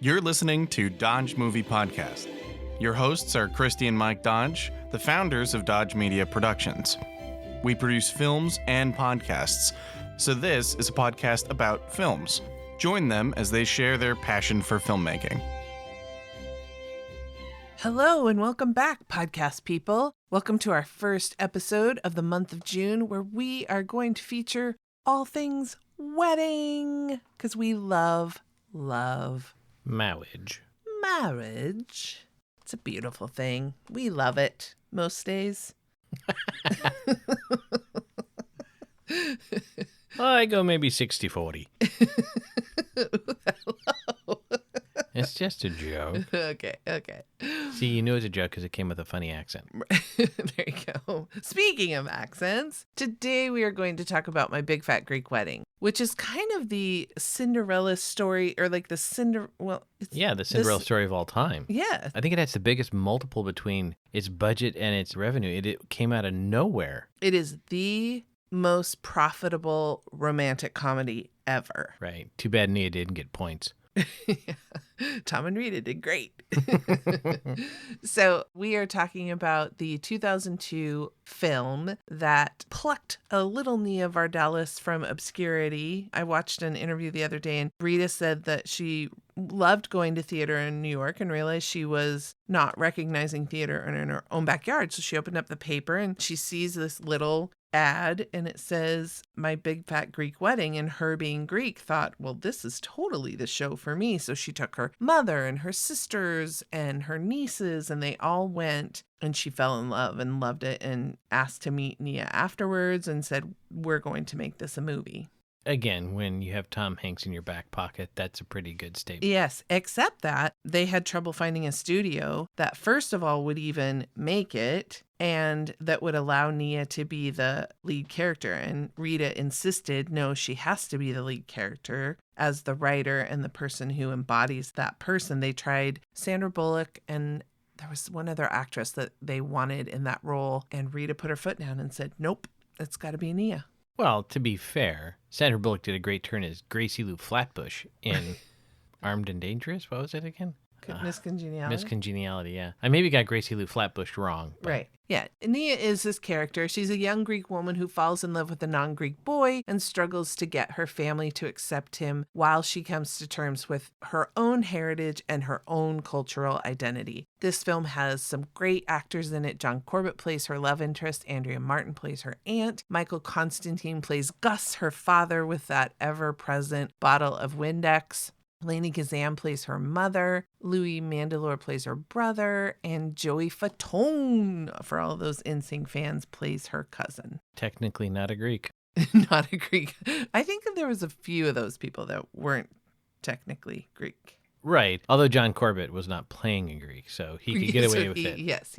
You're listening to Dodge Movie Podcast. Your hosts are Christy and Mike Dodge, the founders of Dodge Media Productions. We produce films and podcasts, so this is a podcast about films. Join them as they share their passion for filmmaking. Hello and welcome back, podcast people. Welcome to our first episode of the month of June, where we are going to feature all things wedding, because we love marriage. It's a beautiful thing. We love it most days. I go maybe 60-40. Hello. It's just a joke. Okay. See, you knew it was a joke because it came with a funny accent. There you go. Speaking of accents, today we are going to talk about My Big Fat Greek Wedding, which is kind of the Cinderella story, or like the Cinderella story of all time. Yeah. I think it has the biggest multiple between its budget and its revenue. It came out of nowhere. It is the most profitable romantic comedy ever. Right. Too bad Nia didn't get points. Yeah. Tom and Rita did great. So we are talking about the 2002 film that plucked a little Nia Vardalos from obscurity. I watched an interview the other day, and Rita said that she loved going to theater in New York and realized she was not recognizing theater in her own backyard. So she opened up the paper and she sees this little ad and it says My Big Fat Greek Wedding, and her being Greek thought, well, this is totally the show for me. So she took her mother and her sisters and her nieces, and they all went, and she fell in love and loved it and asked to meet Nia afterwards and said, we're going to make this a movie. Again, when you have Tom Hanks in your back pocket, that's a pretty good statement. Yes, except that they had trouble finding a studio that, first of all, would even make it and that would allow Nia to be the lead character. And Rita insisted, no, she has to be the lead character as the writer and the person who embodies that person. They tried Sandra Bullock, and there was one other actress that they wanted in that role. And Rita put her foot down and said, nope, it's got to be Nia. Well, to be fair, Sandra Bullock did a great turn as Gracie Lou Flatbush in Armed and Dangerous. What was it again? Miss Congeniality. Miss Congeniality, yeah. I maybe got Gracie Lou Flatbush wrong. But... Right. Yeah. Nia is this character. She's a young Greek woman who falls in love with a non-Greek boy and struggles to get her family to accept him while she comes to terms with her own heritage and her own cultural identity. This film has some great actors in it. John Corbett plays her love interest. Andrea Martin plays her aunt. Michael Constantine plays Gus, her father, with that ever-present bottle of Windex. Lainie Kazan plays her mother, Louis Mandylor plays her brother, and Joey Fatone, for all those NSYNC fans, plays her cousin. Technically not a Greek. Not a Greek. I think there was a few of those people that weren't technically Greek. Right. Although John Corbett was not playing a Greek, so he could get away with it. Yes,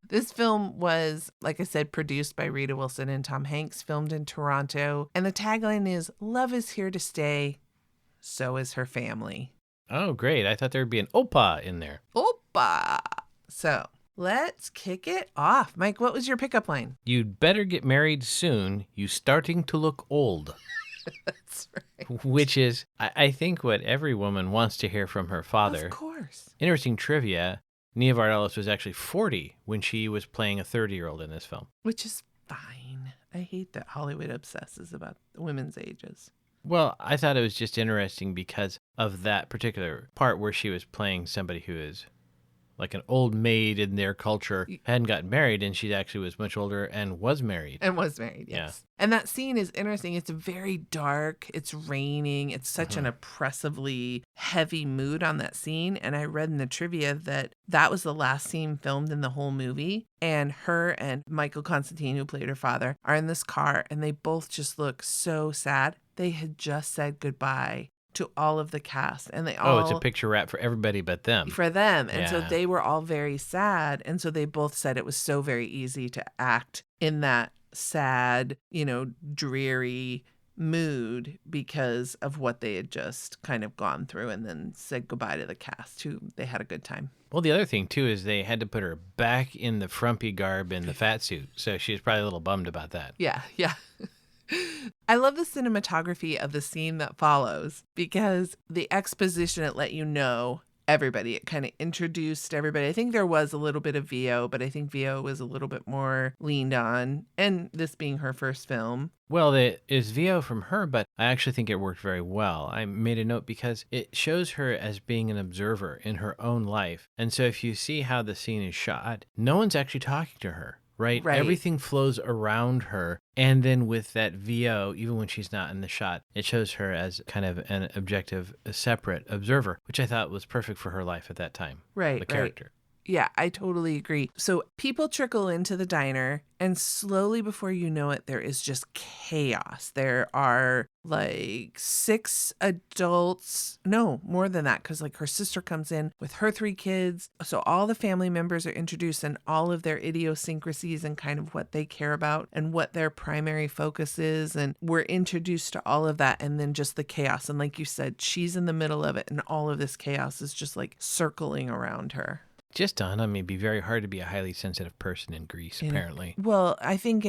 This film was, like I said, produced by Rita Wilson and Tom Hanks, filmed in Toronto, and the tagline is, "Love is here to stay. So is her family." Oh, great. I thought there would be an oppa in there. Oppa. So let's kick it off. Mike, what was your pickup line? You'd better get married soon. You starting to look old. That's right. Which is, I think, what every woman wants to hear from her father. Of course. Interesting trivia. Nia Vardalos was actually 40 when she was playing a 30-year-old in this film. Which is fine. I hate that Hollywood obsesses about women's ages. Well, I thought it was just interesting because of that particular part where she was playing somebody who is like an old maid in their culture, hadn't gotten married, and she actually was much older and was married. Yes. Yeah. And that scene is interesting. It's very dark. It's raining. It's such an oppressively heavy mood on that scene. And I read in the trivia that that was the last scene filmed in the whole movie. And her and Michael Constantine, who played her father, are in this car, and they both just look so sad. They had just said goodbye to all of the cast, and they all... Oh, it's a picture wrap for everybody but them. For them. And so Yeah. they were all very sad. And so they both said it was so very easy to act in that sad, dreary mood because of what they had just kind of gone through, and then said goodbye to the cast, who they had a good time. Well, the other thing, too, is they had to put her back in the frumpy garb in the fat suit. So she was probably a little bummed about that. Yeah. I love the cinematography of the scene that follows because the exposition, it let you know everybody. It kind of introduced everybody. I think there was a little bit of VO, but I think VO was a little bit more leaned on. And this being her first film. Well, it is VO from her, but I actually think it worked very well. I made a note because it shows her as being an observer in her own life. And so if you see how the scene is shot, no one's actually talking to her. Right? Everything flows around her. And then with that VO, even when she's not in the shot, it shows her as kind of an objective, a separate observer, which I thought was perfect for her life at that time. Right. The character. Right. Yeah, I totally agree. So people trickle into the diner, and slowly before you know it, there is just chaos. There are like 6 adults, no, more than that, because like her sister comes in with her 3 kids. So all the family members are introduced and all of their idiosyncrasies and kind of what they care about and what their primary focus is. And we're introduced to all of that, and then just the chaos. And like you said, she's in the middle of it, and all of this chaos is just like circling around her. Just dawned on me, it'd be very hard to be a highly sensitive person in Greece, apparently. Well, I think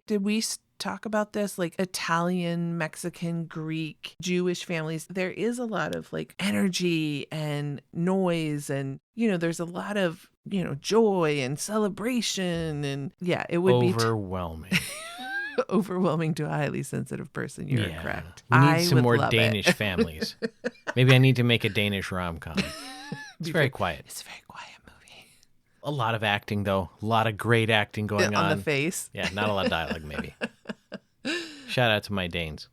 did we talk about this? Like Italian, Mexican, Greek, Jewish families, there is a lot of like energy and noise and, there's a lot of, joy and celebration and it would be overwhelming. Overwhelming to a highly sensitive person. You're correct. We need some more Danish families. Maybe I need to make a Danish rom-com. It's very quiet. It's a very quiet movie. A lot of acting, though. A lot of great acting going on. On the face. Yeah, not a lot of dialogue, maybe. Shout out to my Danes.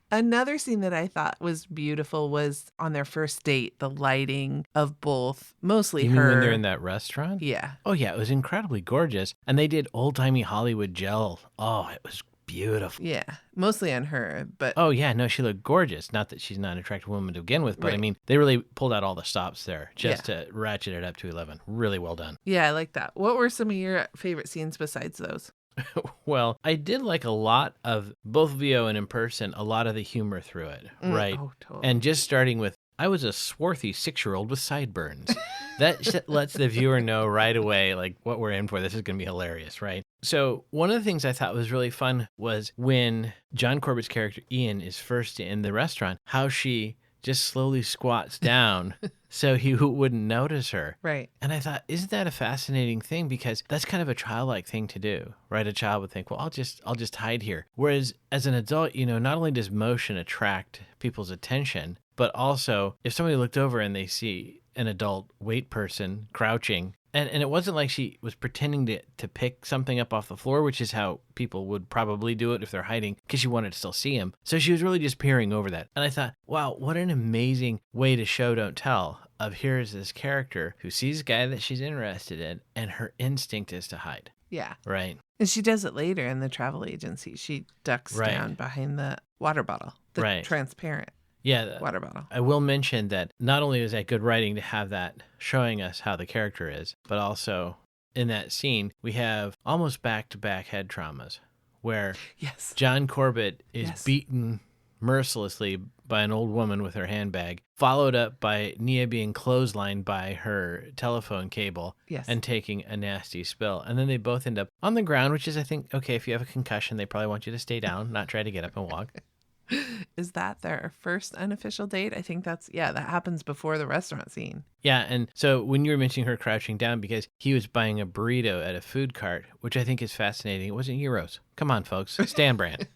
Another scene that I thought was beautiful was on their first date, the lighting of both, mostly you her. mean when they're in that restaurant? Yeah. Oh, yeah, it was incredibly gorgeous. And they did old-timey Hollywood gel. Oh, it was beautiful. Yeah, mostly on her, but... Oh, yeah, no, she looked gorgeous. Not that she's not an attractive woman to begin with, but I mean, they really pulled out all the stops there just to ratchet it up to 11. Really well done. Yeah, I like that. What were some of your favorite scenes besides those? Well, I did like a lot of both VO and in person, a lot of the humor through it, right? Oh, totally. And just starting with, I was a swarthy 6-year-old with sideburns. That lets the viewer know right away, like, what we're in for. This is going to be hilarious, right? So one of the things I thought was really fun was when John Corbett's character, Ian, is first in the restaurant, how she just slowly squats down so he wouldn't notice her. Right. And I thought, isn't that a fascinating thing? Because that's kind of a childlike thing to do, right? A child would think, well, I'll just hide here. Whereas as an adult, not only does motion attract people's attention, but also if somebody looked over and they see an adult weight person crouching, and it wasn't like she was pretending to pick something up off the floor, which is how people would probably do it if they're hiding, because she wanted to still see him. So she was really just peering over that. And I thought, wow, what an amazing way to show, don't tell, of here's this character who sees a guy that she's interested in, and her instinct is to hide. Yeah. Right. And she does it later in the travel agency. She ducks down behind the water bottle, the transparent. Yeah, water bottle. I will mention that not only is that good writing to have that showing us how the character is, but also in that scene, we have almost back-to-back head traumas where John Corbett is beaten mercilessly by an old woman with her handbag, followed up by Nia being clotheslined by her telephone cable and taking a nasty spill. And then they both end up on the ground, which is, I think, okay, if you have a concussion, they probably want you to stay down, not try to get up and walk. Is that their first unofficial date? I think that happens before the restaurant scene. Yeah, and so when you were mentioning her crouching down because he was buying a burrito at a food cart, which I think is fascinating. It wasn't Euros. Come on, folks. Stay on brand.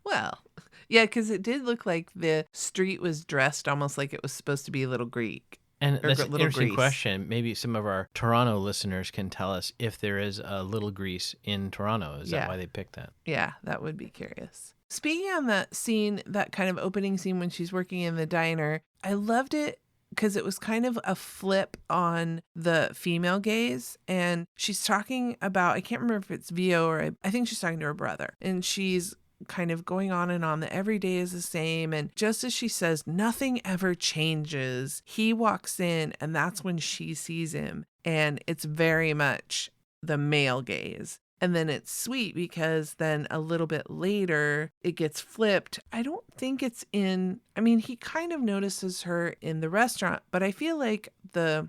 Well, yeah, because it did look like the street was dressed almost like it was supposed to be a little Greek. And that's an interesting question. Maybe some of our Toronto listeners can tell us if there is a Little Greece in Toronto. Is that why they picked that? Yeah, that would be curious. Speaking on that scene, that kind of opening scene when she's working in the diner, I loved it because it was kind of a flip on the female gaze. And she's talking about, I can't remember if it's VO or I think she's talking to her brother. And she's kind of going on and on that every day is the same. And just as she says, nothing ever changes, he walks in and that's when she sees him. And it's very much the male gaze. And then it's sweet because then a little bit later it gets flipped. I don't think he kind of notices her in the restaurant, but I feel like the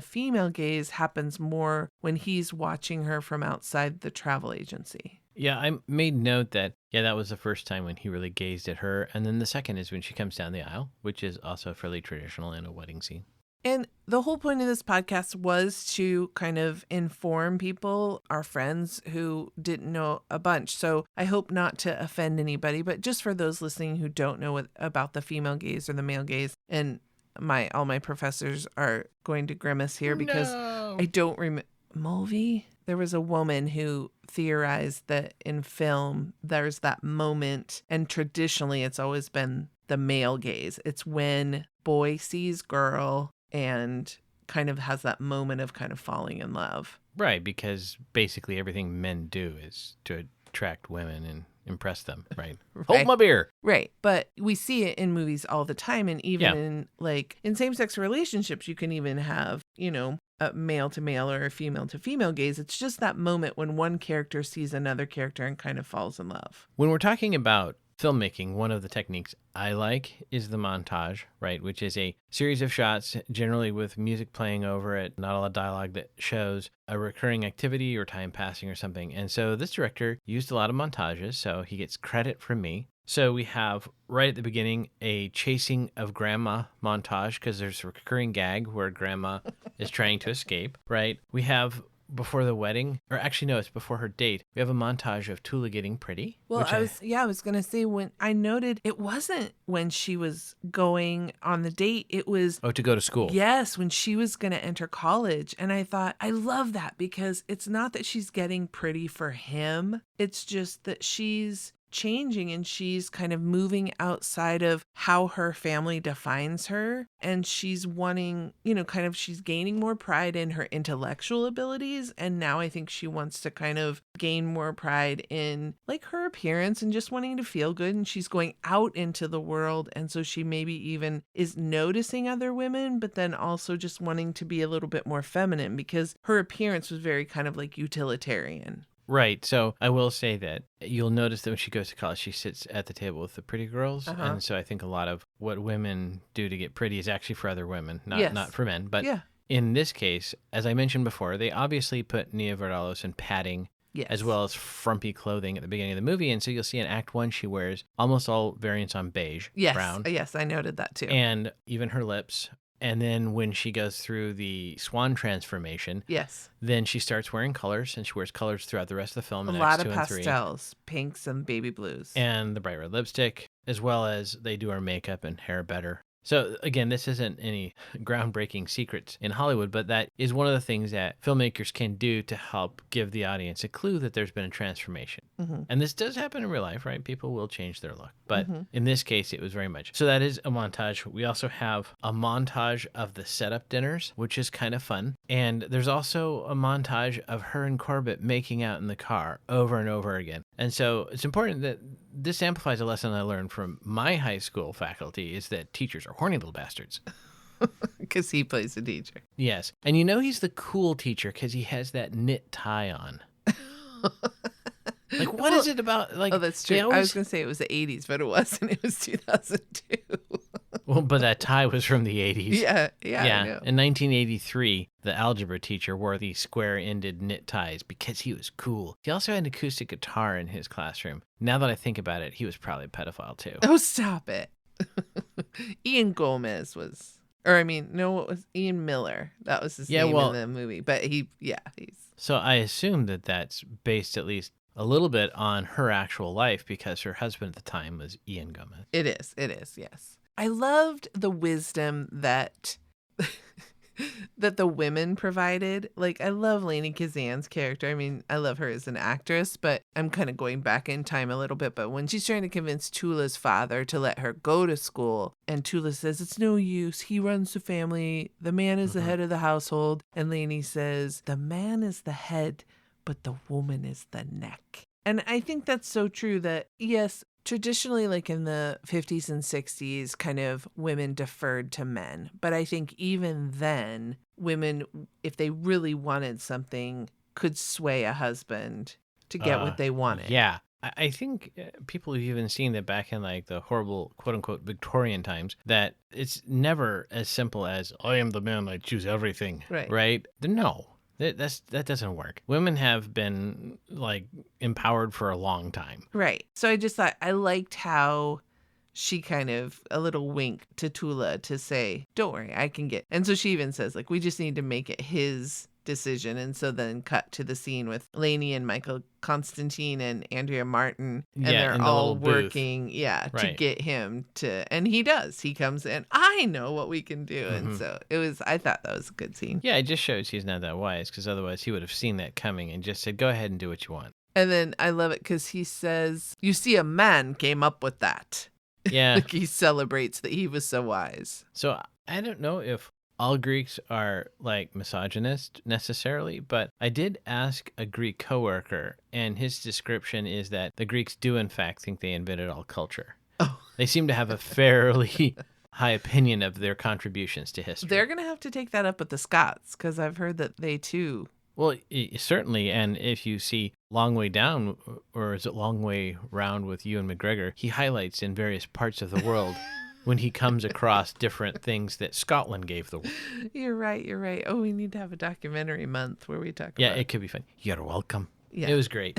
female gaze happens more when he's watching her from outside the travel agency. Yeah, I made note that, that was the first time when he really gazed at her. And then the second is when she comes down the aisle, which is also fairly traditional in a wedding scene. And the whole point of this podcast was to kind of inform people, our friends who didn't know a bunch. So I hope not to offend anybody, but just for those listening who don't know about the female gaze or the male gaze, and all my professors are going to grimace here because I don't remember. Mulvey? There was a woman who theorized that in film, there's that moment, and traditionally it's always been the male gaze. It's when boy sees girl and kind of has that moment of kind of falling in love. Right, because basically everything men do is to attract women and impress them, right? Hold my beer. Right. But we see it in movies all the time. And even in same-sex relationships, you can even have, a male to male or a female to female gaze. It's just that moment when one character sees another character and kind of falls in love. When we're talking about filmmaking, one of the techniques I like is the montage, right? Which is a series of shots, generally with music playing over it, not a lot of dialogue, that shows a recurring activity or time passing or something. And so this director used a lot of montages, so he gets credit from me. So we have right at the beginning a chasing of grandma montage because there's a recurring gag where grandma is trying to escape, right? We have before the wedding, or actually no, it's before her date. We have a montage of Tula getting pretty. Well, I was going to say, when I noted it wasn't when she was going on the date, it was to go to school. Yes, when she was going to enter college. And I thought, I love that because it's not that she's getting pretty for him. It's just that she's changing and she's kind of moving outside of how her family defines her, and she's wanting, she's gaining more pride in her intellectual abilities, and now I think she wants to kind of gain more pride in like her appearance and just wanting to feel good, and she's going out into the world, and so she maybe even is noticing other women, but then also just wanting to be a little bit more feminine because her appearance was very kind of like utilitarian. Right. So I will say that you'll notice that when she goes to college, she sits at the table with the pretty girls. Uh-huh. And so I think a lot of what women do to get pretty is actually for other women, not for men. But in this case, as I mentioned before, they obviously put Nia Vardalos in padding as well as frumpy clothing at the beginning of the movie. And so you'll see in Act 1, she wears almost all variants on beige, brown. Yes, I noted that too. And even her lips. And then when she goes through the swan transformation, then she starts wearing colors, and she wears colors throughout the rest of the film. A lot of pastels, pinks and baby blues. And the bright red lipstick, as well as they do her makeup and hair better. So again, this isn't any groundbreaking secrets in Hollywood, but that is one of the things that filmmakers can do to help give the audience a clue that there's been a transformation. Mm-hmm. And this does happen in real life, right? People will change their look. But in this case, it was very much. So that is a montage. We also have a montage of the setup dinners, which is kind of fun. And there's also a montage of her and Corbett making out in the car over and over again. And so it's important that this amplifies a lesson I learned from my high school faculty, is that teachers are horny little bastards. Because he plays a teacher. Yes. And he's the cool teacher because he has that knit tie on. Like, what is it about? Like, oh, that's true. I was going to say it was the 80s, but it wasn't. It was 2002. Well, but that tie was from the 80s. Yeah. In 1983, the algebra teacher wore these square-ended knit ties because he was cool. He also had an acoustic guitar in his classroom. Now that I think about it, he was probably a pedophile, too. Oh, stop it. Ian Gomez was... Or, it was Ian Miller. That was his name in the movie. But he's... So I assume that that's based at least a little bit on her actual life because her husband at the time was Ian Gomez. It is, yes. I loved the wisdom that that the women provided. Like, I love Lainie Kazan's character. I love her as an actress, but I'm kind of going back in time a little bit. But when she's trying to convince Tula's father to let her go to school, and Tula says, it's no use. He runs the family. The man is the head of the household. And Lainie says, the man is the head, but the woman is the neck. And I think that's so true that, yes, traditionally, like in the 50s and 60s, kind of women deferred to men. But I think even then, women, if they really wanted something, could sway a husband to get what they wanted. Yeah. I think people have even seen that back in like the horrible, quote unquote, Victorian times, that it's never as simple as, I am the man, I choose everything. Right? No. That doesn't work. Women have been like empowered for a long time. Right. So I just thought I liked how she kind of a little wink to Tula to say, don't worry, I can get. And so she even says, like, we just need to make it his decision. And so then cut to the scene with Lainey and Michael Constantine and Andrea Martin, and they're in the all little booth. working to Right. get him to, and he does, he comes in, I know what we can do. And so I thought that was a good scene. Yeah, it just shows he's not that wise, because otherwise he would have seen that coming and just said, go ahead and do what you want. And then I love it because he says, you see, a man came up with that. Yeah. Like he celebrates that he was so wise. So I don't know if all Greeks are like misogynist necessarily, but I did ask a Greek coworker, and his description is that the Greeks do in fact think they invented all culture. Oh. They seem to have a fairly high opinion of their contributions to history. They're going to have to take that up with the Scots, because I've heard that they too. Well, certainly, and if you see Long Way Down, or is it Long Way Round with Ewan McGregor, he highlights in various parts of the world when he comes across different things that Scotland gave the world. You're right. Oh, we need to have a documentary month where we talk about Yeah, it could be fun. You're welcome. Yeah. It was great.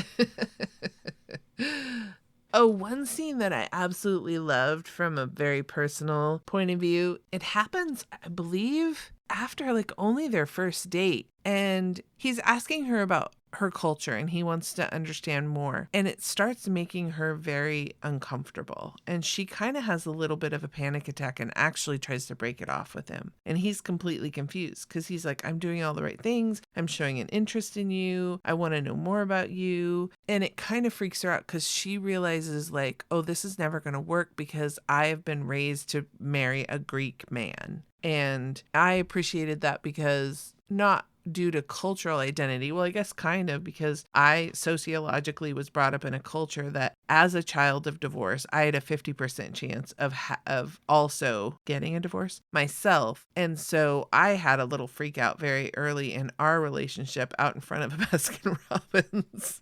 Oh, one scene that I absolutely loved from a very personal point of view, it happens, I believe, after like only their first date. And he's asking her about her culture and he wants to understand more. And it starts making her very uncomfortable. And she kind of has a little bit of a panic attack and actually tries to break it off with him. And he's completely confused because he's like, I'm doing all the right things. I'm showing an interest in you. I want to know more about you. And it kind of freaks her out because she realizes like, oh, this is never going to work because I have been raised to marry a Greek man. And I appreciated that because not due to cultural identity. Well, I guess kind of, because I sociologically was brought up in a culture that as a child of divorce, I had a 50% chance of also getting a divorce myself. And so I had a little freak out very early in our relationship out in front of a Baskin Robbins.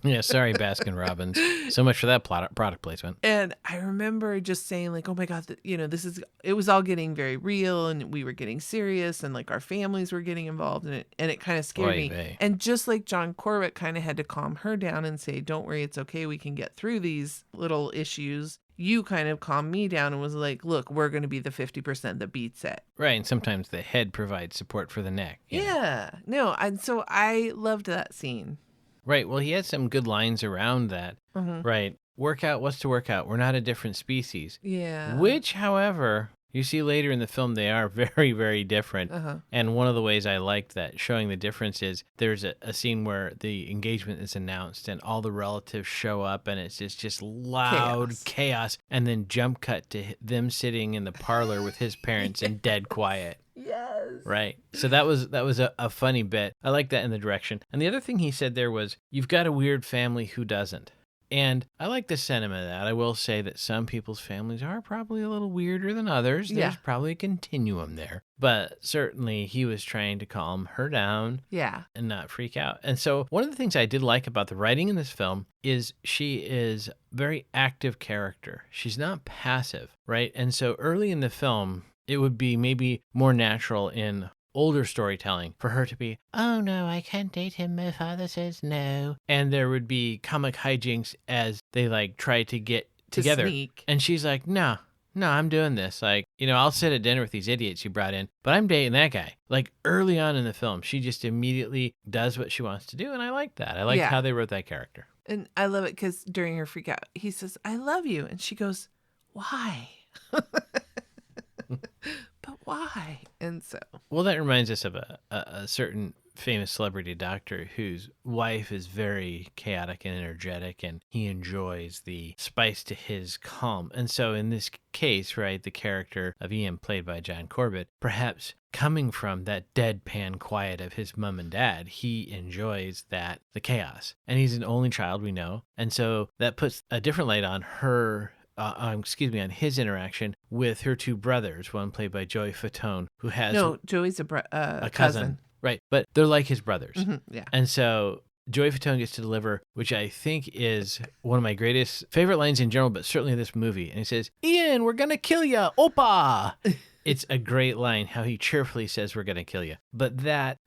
Yeah, sorry, Baskin Robbins. So much for that product placement. And I remember just saying like, oh my God, it was all getting very real and we were getting serious and like our families were getting involved in it. And it kind of scared me. Vey. And just like John Corbett kind of had to calm her down and say, don't worry, it's okay. We can get through these little issues. You kind of calmed me down and was like, look, we're going to be the 50% that beats it. Right. And sometimes the head provides support for the neck. Yeah. No. And so I loved that scene. Right. Well, he had some good lines around that. Mm-hmm. Right. Work out what's to work out. We're not a different species. Yeah. Which, however, you see later in the film, they are very, very different. Uh-huh. And one of the ways I liked that, showing the difference, is there's a scene where the engagement is announced and all the relatives show up and it's just loud chaos. And then jump cut to them sitting in the parlor with his parents and dead quiet. Yes. Right. So that was a funny bit. I like that in the direction. And the other thing he said there was, you've got a weird family, who doesn't? And I like the sentiment of that. I will say that some people's families are probably a little weirder than others. There's probably a continuum there. But certainly he was trying to calm her down and not freak out. And so one of the things I did like about the writing in this film is she is a very active character. She's not passive, right? And so early in the film, it would be maybe more natural in older storytelling for her to be, oh no, I can't date him, my father says no. And there would be comic hijinks as they like try to get together. Sneak. And she's like, no, I'm doing this. Like, I'll sit at dinner with these idiots you brought in, but I'm dating that guy. Like early on in the film, she just immediately does what she wants to do. And I like that. I like how they wrote that character. And I love it because during her freak out, he says, I love you. And she goes, why? But why? And so. Well, that reminds us of a certain famous celebrity doctor whose wife is very chaotic and energetic, and he enjoys the spice to his calm. And so in this case, right, the character of Ian, played by John Corbett, perhaps coming from that deadpan quiet of his mom and dad, he enjoys the chaos. And he's an only child, we know. And so that puts a different light on her on his interaction with her two brothers, one played by Joey Fatone, who has... No, Joey's a cousin. Right, but they're like his brothers. Mm-hmm, yeah. And so Joey Fatone gets to deliver, which I think is one of my greatest favorite lines in general, but certainly in this movie. And he says, Ian, we're going to kill ya, Opa! It's a great line, how he cheerfully says, we're going to kill you. But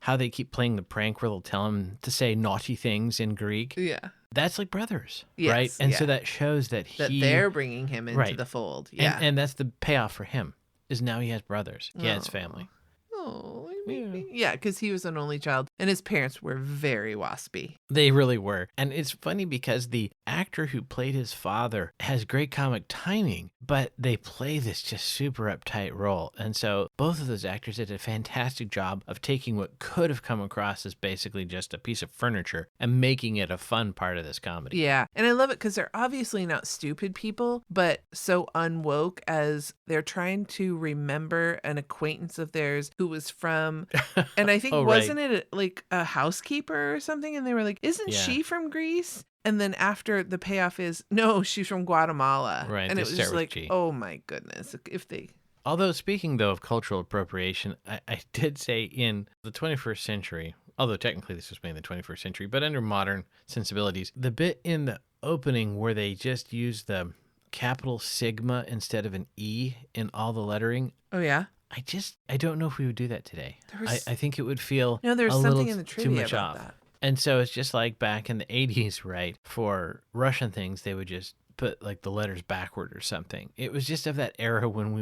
how they keep playing the prank where they'll tell him to say naughty things in Greek. Yeah. that's like brothers, Yes, right? And yeah. so that shows that they're bringing him into Right. the fold. Yeah. And that's the payoff for him, is now he has brothers. He has family. Oh, Yeah. yeah, because he was an only child, and his parents were very waspy. They really were. And it's funny because the actor who played his father has great comic timing, but they play this just super uptight role. And so both of those actors did a fantastic job of taking what could have come across as basically just a piece of furniture and making it a fun part of this comedy. Yeah, and I love it because they're obviously not stupid people, but so unwoke as they're trying to remember an acquaintance of theirs who was from, and I think, Oh, right. wasn't it like a housekeeper or something? And they were like, isn't Yeah. she from Greece? And then after the payoff is, no, she's from Guatemala. Right, And they it was start just with like, G. oh my goodness. If they, Although, speaking, though, of cultural appropriation, I did say in the 21st century, although technically this was made in the 21st century, but under modern sensibilities, the bit in the opening where they just use the capital Sigma instead of an E in all the lettering, oh yeah. I don't know if we would do that today. There was- I think it would feel No, there's a something little in the too trivia much about off. that. And so it's just like back in the 80s, right? For Russian things, they would just put like the letters backward or something. It was just of that era when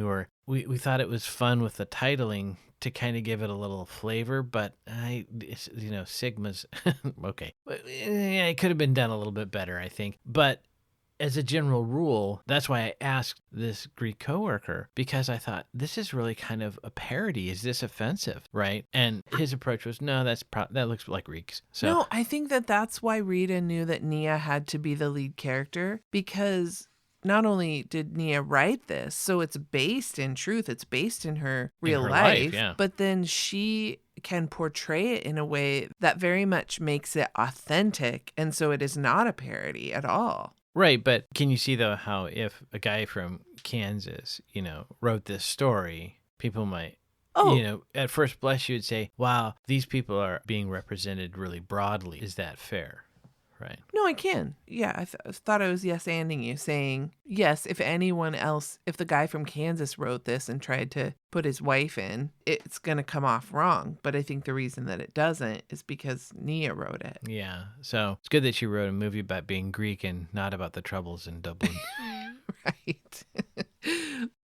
we thought it was fun with the titling to kind of give it a little flavor, but Sigma's okay. Yeah, it could have been done a little bit better, I think. But as a general rule, that's why I asked this Greek coworker, because I thought, this is really kind of a parody. Is this offensive, right? And his approach was, no, that looks like Greeks. So No, I think that's why Rita knew that Nia had to be the lead character, because not only did Nia write this, so it's based in truth, it's based in her real her life, life, yeah. but then she can portray it in a way that very much makes it authentic, and so it is not a parody at all. Right, but can you see, though, how if a guy from Kansas, wrote this story, people might, at first blush, you would say, wow, these people are being represented really broadly. Is that fair? Right. No, I can. Yeah, I thought I was yes-anding you, saying, yes, if anyone else, if the guy from Kansas wrote this and tried to put his wife in, it's going to come off wrong. But I think the reason that it doesn't is because Nia wrote it. Yeah, so it's good that she wrote a movie about being Greek and not about the troubles in Dublin. Right.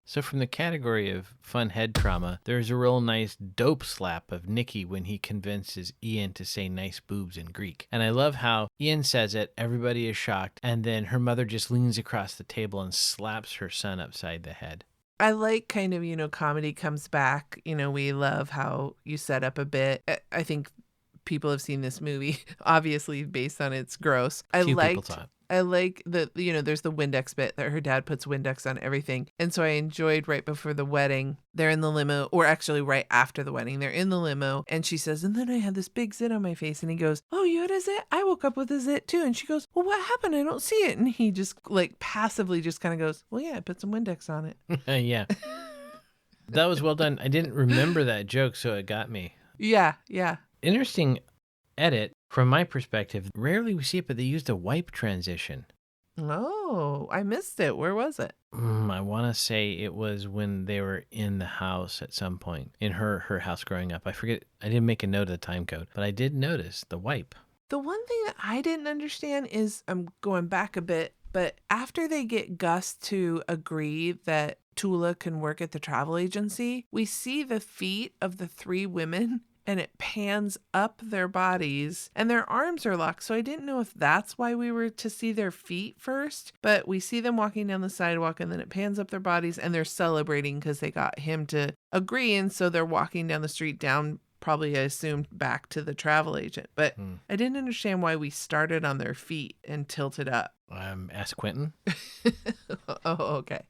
So from the category of fun head trauma, there's a real nice dope slap of Nicky when he convinces Ian to say nice boobs in Greek. And I love how Ian says it, everybody is shocked, and then her mother just leans across the table and slaps her son upside the head. I like kind of, comedy comes back. We love how you set up a bit. I think people have seen this movie, obviously based on its gross. Few people thought. I like the, there's the Windex bit that her dad puts Windex on everything. And so I enjoyed right before the wedding, they're in the limo, or actually right after the wedding, they're in the limo. And she says, and then I had this big zit on my face. And he goes, oh, you had a zit? I woke up with a zit too. And she goes, well, what happened? I don't see it. And he just like passively just kind of goes, well, yeah, I put some Windex on it. Yeah. That was well done. I didn't remember that joke, so it got me. Yeah. Interesting edit. From my perspective, rarely we see it, but they used a wipe transition. Oh, I missed it. Where was it? I want to say it was when they were in the house at some point, in her house growing up. I forget, I didn't make a note of the time code, but I did notice the wipe. The one thing that I didn't understand is, I'm going back a bit, but after they get Gus to agree that Tula can work at the travel agency, we see the feet of the three women and it pans up their bodies and their arms are locked. So I didn't know if that's why we were to see their feet first, but we see them walking down the sidewalk and then it pans up their bodies and they're celebrating because they got him to agree. And so they're walking down the street down, probably I assumed back to the travel agent, but I didn't understand why we started on their feet and tilted up. Ask Quentin. Oh, okay.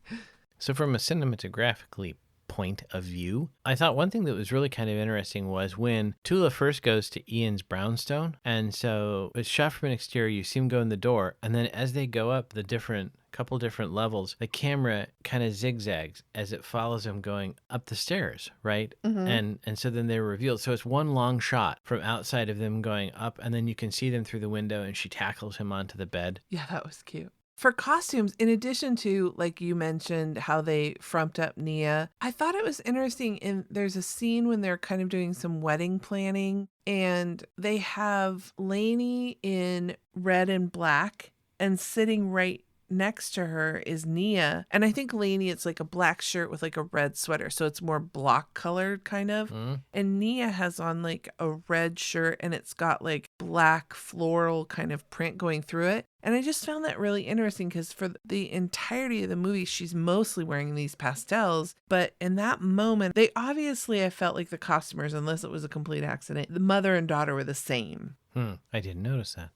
So from a cinematographically point of view, I thought one thing that was really kind of interesting was when Tula first goes to Ian's brownstone, and so it's shot from an exterior, you see him go in the door, and then as they go up the couple different levels, the camera kind of zigzags as it follows him going up the stairs, right? And so then they're revealed. So it's one long shot from outside of them going up, and then you can see them through the window, and she tackles him onto the bed. Yeah, that was cute. For costumes, in addition to, like you mentioned, how they frumped up Nia, I thought it was interesting. There's a scene when they're kind of doing some wedding planning, and they have Lainey in red and black, and sitting right next to her is Nia. And I think Lainey, it's like a black shirt with like a red sweater. So it's more block colored kind of. And Nia has on like a red shirt and it's got like black floral kind of print going through it. And I just found that really interesting because for the entirety of the movie, she's mostly wearing these pastels. But in that moment, I felt like the costumers, unless it was a complete accident, the mother and daughter were the same. I didn't notice that.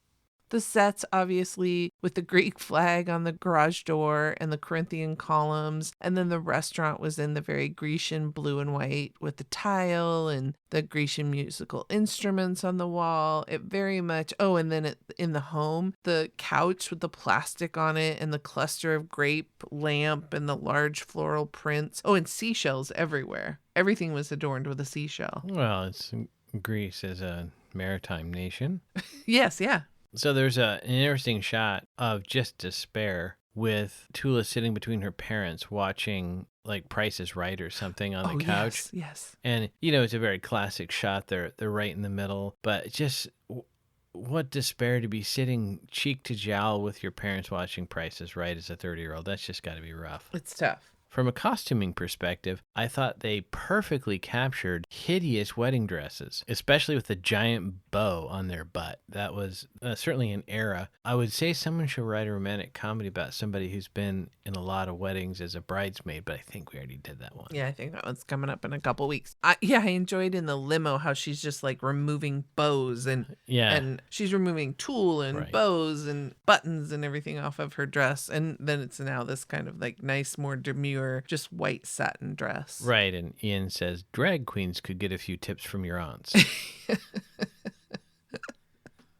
The sets, obviously, with the Greek flag on the garage door and the Corinthian columns. And then the restaurant was in the very Grecian blue and white with the tile and the Grecian musical instruments on the wall. It very much, and then in the home, the couch with the plastic on it and the cluster of grape lamp and the large floral prints. Oh, and seashells everywhere. Everything was adorned with a seashell. Well, Greece is a maritime nation. Yes, yeah. So there's an interesting shot of just despair with Tula sitting between her parents watching like Price is Right or something on the couch. Yes. And, it's a very classic shot. They're right in the middle. But just what despair to be sitting cheek to jowl with your parents watching Price is Right as a 30-year-old. That's just got to be rough. It's tough. From a costuming perspective, I thought they perfectly captured hideous wedding dresses, especially with the giant bow on their butt. That was certainly an era. I would say someone should write a romantic comedy about somebody who's been in a lot of weddings as a bridesmaid, but I think we already did that one. Yeah, I think that one's coming up in a couple weeks. I enjoyed in the limo how she's just like removing bows and she's removing tulle and bows and buttons and everything off of her dress. And then it's now this kind of like nice, more demure, just white satin dress. Right. And Ian says drag queens could get a few tips from your aunts.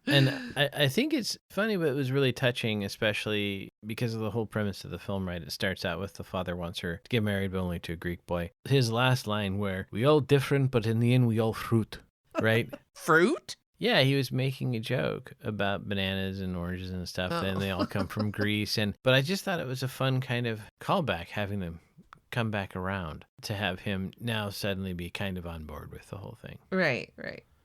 And I think it's funny, but it was really touching, especially because of the whole premise of the film, right? It starts out with the father wants her to get married, but only to a Greek boy. His last line where we all different, but in the end, we all fruit, right? Fruit? Yeah, he was making a joke about bananas and oranges and stuff, and they all come from Greece. But I just thought it was a fun kind of callback, having them come back around to have him now suddenly be kind of on board with the whole thing. Right.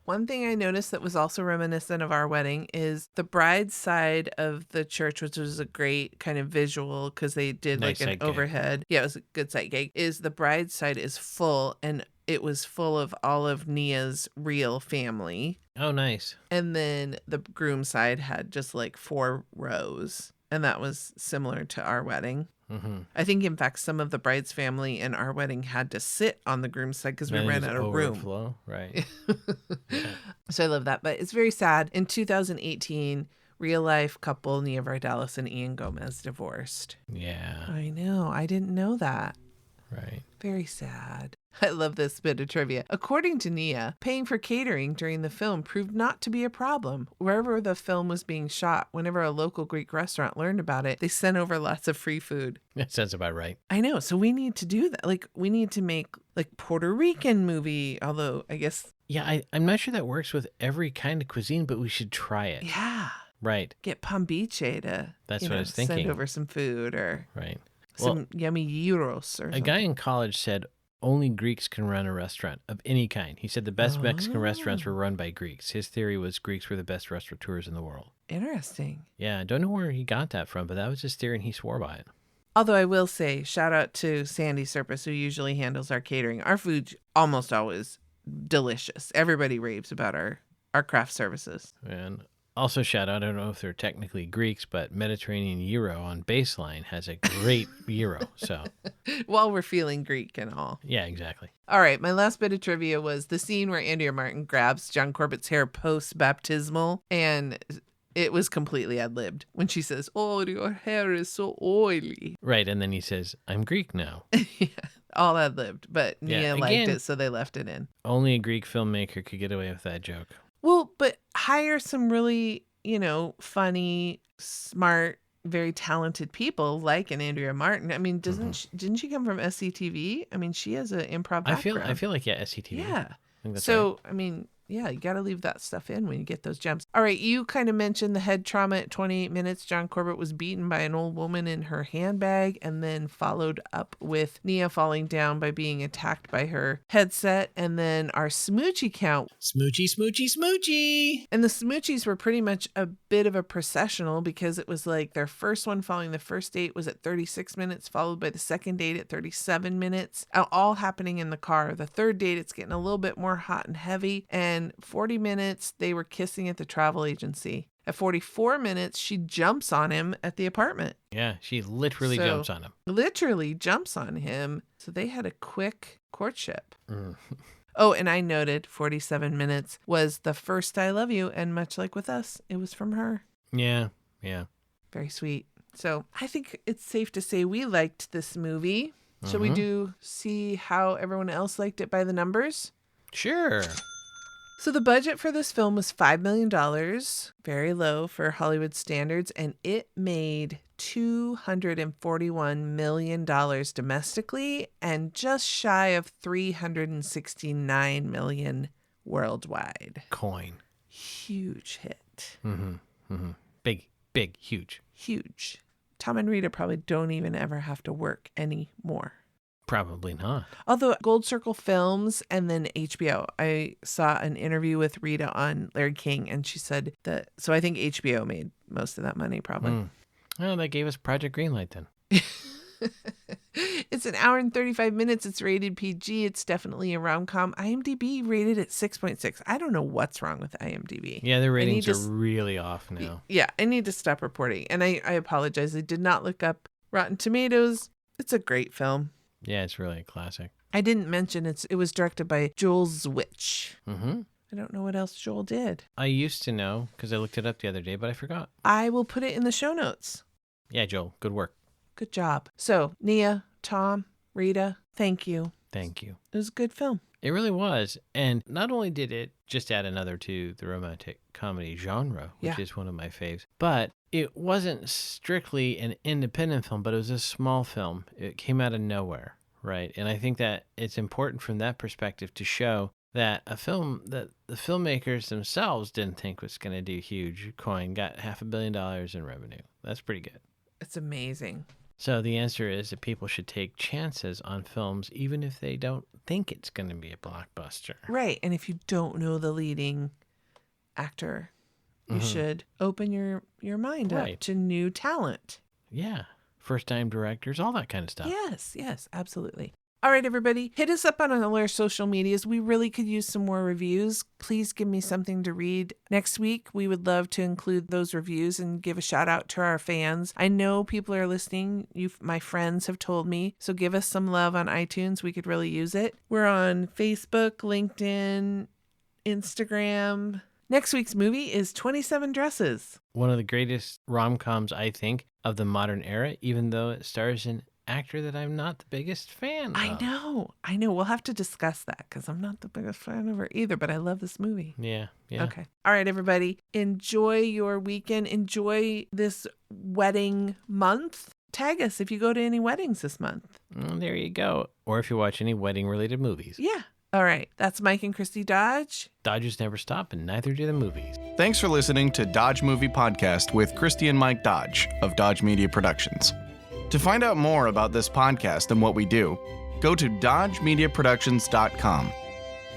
One thing I noticed that was also reminiscent of our wedding is the bride's side of the church, which was a great kind of visual because they did nice like an overhead. Yeah, it was a good sight gag. Is the bride's side is full, and it was full of all of Nia's real family. Oh, nice. And then the groom side had just like 4 rows. And that was similar to our wedding. Mm-hmm. I think, in fact, some of the bride's family in our wedding had to sit on the groom's side because we ran out of room. Right. Yeah. So I love that. But it's very sad. In 2018, real life couple Nia Vardalos and Ian Gomez divorced. Yeah. I know. I didn't know that. Right. Very sad. I love this bit of trivia. According to Nia, paying for catering during the film proved not to be a problem. Wherever the film was being shot, whenever a local Greek restaurant learned about it, they sent over lots of free food. That sounds about right. I know. So we need to do that. Like, we need to make like Puerto Rican movie, although I guess. Yeah, I'm not sure that works with every kind of cuisine, but we should try it. Yeah. Right. Get Pambiche to what I was thinking. Send over some food or some yummy gyros or something. A guy in college said only Greeks can run a restaurant of any kind. He said the best Mexican restaurants were run by Greeks. His theory was Greeks were the best restaurateurs in the world. Interesting. Yeah, I don't know where he got that from, but that was his theory and he swore by it. Although I will say, shout out to Sandy Serpas, who usually handles our catering. Our food's almost always delicious. Everybody raves about our craft services. And also shout out, I don't know if they're technically Greeks, but Mediterranean Gyro on Baseline has a great gyro. So while we're feeling Greek and all. Yeah, exactly. All right. My last bit of trivia was the scene where Andrea Martin grabs John Corbett's hair post-baptismal, and it was completely ad-libbed when she says, "Oh, your hair is so oily." Right. And then he says, "I'm Greek now." Yeah, all ad-libbed. But Nia liked it, so they left it in. Only a Greek filmmaker could get away with that joke. Well, but hire some really, funny, smart, very talented people like an Andrea Martin. I mean, didn't she come from SCTV? I mean, she has an improv background. I feel like SCTV. Yeah. I think that's so, right. I mean, Yeah, you got to leave that stuff in when you get those gems. All right, you kind of mentioned the head trauma at 28 minutes. John Corbett was beaten by an old woman in her handbag and then followed up with Nia falling down by being attacked by her headset. And then our smoochie count. Smoochy, smoochy, smoochy. And the smoochies were pretty much a bit of a processional because it was like their first one following the first date was at 36 minutes, followed by the second date at 37 minutes, all happening in the car. The third date, it's getting a little bit more hot and heavy. And 40 minutes, they were kissing at the travel agency. At 44 minutes, she jumps on him at the apartment. Yeah, she literally jumps on him. Literally jumps on him. So they had a quick courtship. Mm. Oh, and I noted 47 minutes was the first I love you. And much like with us, it was from her. Yeah. Very sweet. So I think it's safe to say we liked this movie. Shall we see how everyone else liked it by the numbers? Sure. So the budget for this film was $5 million, very low for Hollywood standards, and it made $241 million domestically and just shy of $369 million worldwide. Coin. Huge hit. Big, huge. Huge. Tom and Rita probably don't even ever have to work anymore. Probably not. Although Gold Circle Films and then HBO, I saw an interview with Rita on Larry King, and she said that, so I think HBO made most of that money probably. Well, that gave us Project Greenlight then. It's an hour and 35 minutes. It's rated PG. It's definitely a rom-com. IMDb rated at 6.6. I don't know what's wrong with IMDb. Yeah, the ratings are really off now. Yeah, I need to stop reporting. And I apologize. I did not look up Rotten Tomatoes. It's a great film. Yeah, it's really a classic. I didn't mention it was directed by Joel Zwitch. Mm-hmm. I don't know what else Joel did. I used to know because I looked it up the other day, but I forgot. I will put it in the show notes. Yeah, Joel, good work. Good job. So, Nia, Tom, Rita, thank you. Thank you. It was a good film. It really was. And not only did it just add another to the romantic comedy genre, which is one of my faves, but it wasn't strictly an independent film, but it was a small film. It came out of nowhere, right? And I think that it's important from that perspective to show that a film that the filmmakers themselves didn't think was going to do huge coin got $500 million in revenue. That's pretty good. It's amazing. So the answer is that people should take chances on films even if they don't think it's going to be a blockbuster. Right. And if you don't know the leading actor, you should open your mind up to new talent. Yeah. First-time directors, all that kind of stuff. Yes, absolutely. All right, everybody, hit us up on all our social medias. We really could use some more reviews. Please give me something to read. Next week, we would love to include those reviews and give a shout out to our fans. I know people are listening. My friends have told me. So give us some love on iTunes. We could really use it. We're on Facebook, LinkedIn, Instagram. Next week's movie is 27 Dresses. One of the greatest rom-coms, I think, of the modern era, even though it stars an actor that I'm not the biggest fan of. I know. We'll have to discuss that because I'm not the biggest fan of her either, but I love this movie. Yeah. Okay. All right, everybody. Enjoy your weekend. Enjoy this wedding month. Tag us if you go to any weddings this month. Well, there you go. Or if you watch any wedding-related movies. Yeah. All right. That's Mike and Christy Dodge. Dodgers never stop, and neither do the movies. Thanks for listening to Dodge Movie Podcast with Christy and Mike Dodge of Dodge Media Productions. To find out more about this podcast and what we do, go to dodgemediaproductions.com.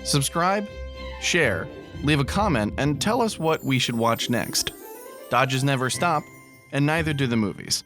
Subscribe, share, leave a comment, and tell us what we should watch next. Dodges never stop, and neither do the movies.